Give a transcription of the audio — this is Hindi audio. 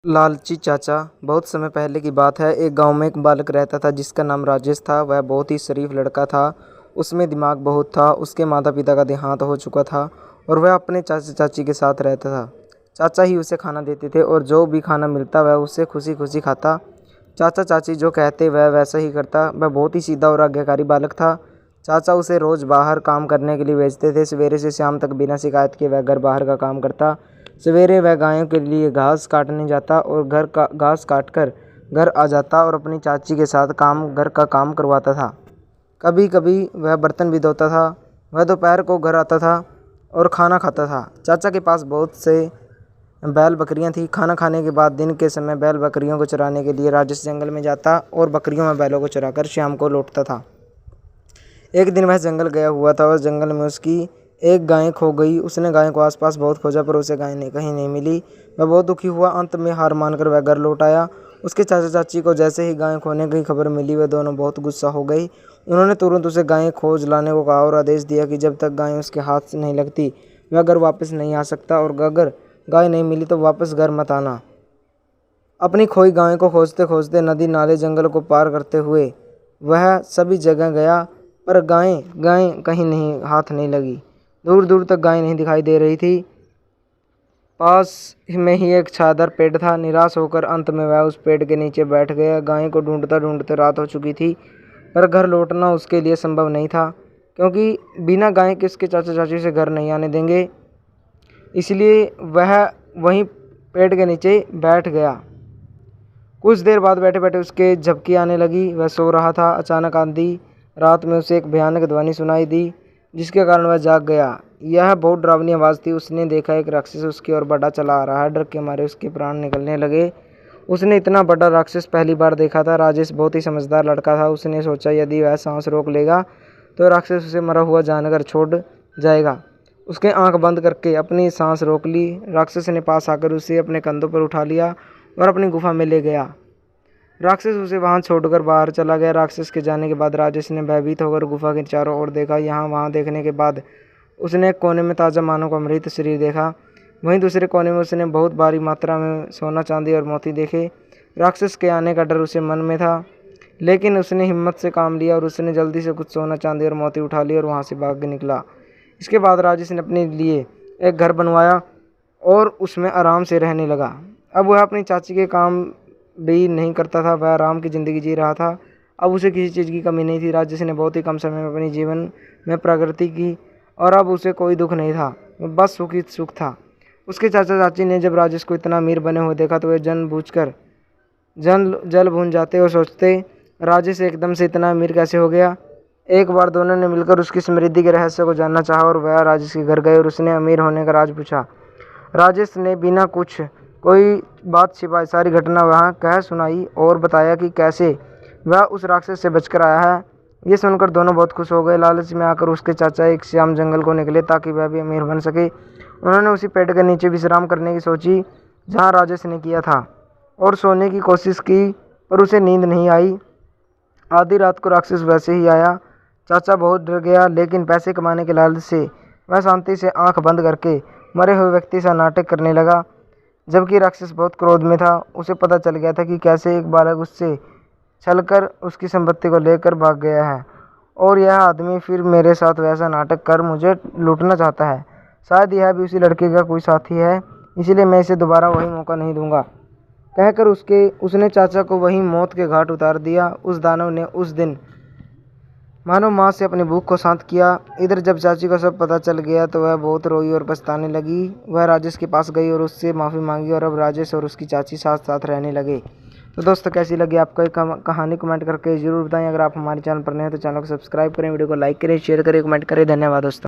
लालची चाचा। बहुत समय पहले की बात है। एक गांव में एक बालक रहता था जिसका नाम राजेश था। वह बहुत ही शरीफ लड़का था। उसमें दिमाग बहुत था। उसके माता पिता का देहांत हो चुका था और वह अपने चाचा चाची के साथ रहता था। चाचा ही उसे खाना देते थे और जो भी खाना मिलता वह उससे खुशी खुशी खाता। चाचा चाची जो कहते वह वैसा ही करता। वह बहुत ही सीधा और आज्ञाकारी बालक था। चाचा उसे रोज़ बाहर काम करने के लिए भेजते थे। सवेरे से शाम तक बिना शिकायत के वह घर बाहर का काम करता। सवेरे वह गायों के लिए घास काटने जाता और घर का घास काटकर घर आ जाता और अपनी चाची के साथ घर का काम करवाता था। कभी कभी वह बर्तन भी धोता था। वह दोपहर को घर आता था और खाना खाता था। चाचा के पास बहुत से बैल बकरियां थी। खाना खाने के बाद दिन के समय बैल बकरियों को चराने के लिए राजेश जंगल में जाता और बकरियों में बैलों को चराकर शाम को लौटता था। एक दिन वह जंगल गया हुआ था और जंगल में उसकी एक गाय खो गई। उसने गाय को आसपास बहुत खोजा पर उसे गाय कहीं नहीं मिली। वह बहुत दुखी हुआ। अंत में हार मानकर वह घर लौट आया। उसके चाचा चाची को जैसे ही गाय खोने की खबर मिली वह दोनों बहुत गुस्सा हो गई। उन्होंने तुरंत उसे गाय खोज लाने को कहा और आदेश दिया कि जब तक गाय उसके हाथ से नहीं लगती वह घर वापस नहीं आ सकता और अगर गाय नहीं मिली तो वापस घर मत आना। अपनी खोई गाय को खोजते खोजते नदी नाले जंगल को पार करते हुए वह सभी जगह गया पर गाय गाय कहीं नहीं हाथ नहीं लगी। दूर दूर तक गाय नहीं दिखाई दे रही थी। पास में ही एक छादर पेड़ था। निराश होकर अंत में वह उस पेड़ के नीचे बैठ गया। गाय को ढूंढता ढूंढते रात हो चुकी थी पर घर लौटना उसके लिए संभव नहीं था क्योंकि बिना गाय के उसके चाचा चाची से घर नहीं आने देंगे। इसलिए वह वहीं पेड़ के नीचे बैठ गया। कुछ देर बाद बैठे बैठे उसके झपकी आने लगी। वह सो रहा था। अचानक आंधी रात में उसे एक भयानक ध्वनि सुनाई दी जिसके कारण वह जाग गया। यह बहुत डरावनी आवाज़ थी। उसने देखा एक राक्षस उसकी ओर बढ़ा चला आ रहा है। डर के मारे उसके प्राण निकलने लगे। उसने इतना बड़ा राक्षस पहली बार देखा था। राजेश बहुत ही समझदार लड़का था। उसने सोचा यदि वह सांस रोक लेगा तो राक्षस उसे मरा हुआ जानकर छोड़ जाएगा। उसने आंख बंद करके अपनी सांस रोक ली। राक्षस ने पास आकर उसे अपने कंधों पर उठा लिया और अपनी गुफा में ले गया। राक्षस उसे वहां छोड़कर बाहर चला गया। राक्षस के जाने के बाद राजेश ने भयभीत होकर गुफा के चारों ओर देखा। यहाँ वहाँ देखने के बाद उसने एक कोने में ताज़ा मानव का मृत शरीर देखा। वहीं दूसरे कोने में उसने बहुत भारी मात्रा में सोना चांदी और मोती देखे। राक्षस के आने का डर उसे मन में था लेकिन उसने हिम्मत से काम लिया और उसने जल्दी से कुछ सोना चांदी और मोती उठा लिया और वहाँ से भाग निकला। इसके बाद राजेश ने अपने लिए एक घर बनवाया और उसमें आराम से रहने लगा। अब वह अपनी चाची के काम भी नहीं करता था। वह आराम की ज़िंदगी जी रहा था। अब उसे किसी चीज़ की कमी नहीं थी। राजेश ने बहुत ही कम समय में अपने जीवन में प्रगति की और अब उसे कोई दुख नहीं था। बस सुख ही सुख था। उसके चाचा चाची ने जब राजेश को इतना अमीर बने हुए देखा तो वे जल भून जाते और सोचते राजेश एकदम से इतना अमीर कैसे हो गया। एक बार दोनों ने मिलकर उसकी समृद्धि के रहस्य को जानना चाहा और वह राजेश के घर गए और उसने अमीर होने का राज पूछा। राजेश ने बिना कुछ कोई बात छिपाए सारी घटना वहाँ कह सुनाई और बताया कि कैसे वह उस राक्षस से बचकर आया है। ये सुनकर दोनों बहुत खुश हो गए। लालच में आकर उसके चाचा एक शाम जंगल को निकले ताकि वह भी अमीर बन सके। उन्होंने उसी पेड़ के नीचे विश्राम करने की सोची जहाँ राजेश ने किया था और सोने की कोशिश की पर उसे नींद नहीं आई। आधी रात को राक्षस वैसे ही आया। चाचा बहुत डर गया लेकिन पैसे कमाने के लालच से वह शांति से आंख बंद करके मरे हुए व्यक्ति सा नाटक करने लगा जबकि राक्षस बहुत क्रोध में था। उसे पता चल गया था कि कैसे एक बालक उससे छलकर उसकी संपत्ति को लेकर भाग गया है और यह आदमी फिर मेरे साथ वैसा नाटक कर मुझे लूटना चाहता है। शायद यह भी उसी लड़के का कोई साथी है इसलिए मैं इसे दोबारा वही मौका नहीं दूंगा। कहकर उसने चाचा को वहीं मौत के घाट उतार दिया। उस दानव ने उस दिन मानो माँ से अपनी भूख को शांत किया। इधर जब चाची को सब पता चल गया तो वह बहुत रोई और पछताने लगी। वह राजेश के पास गई और उससे माफ़ी मांगी और अब राजेश और उसकी चाची साथ साथ रहने लगे। तो दोस्तों कैसी लगी आपको ये कहानी कमेंट करके ज़रूर बताएं। अगर आप हमारे चैनल पर नए हैं तो चैनल को सब्सक्राइब करें, वीडियो को लाइक करें, शेयर करें, कमेंट करें। धन्यवाद दोस्तों।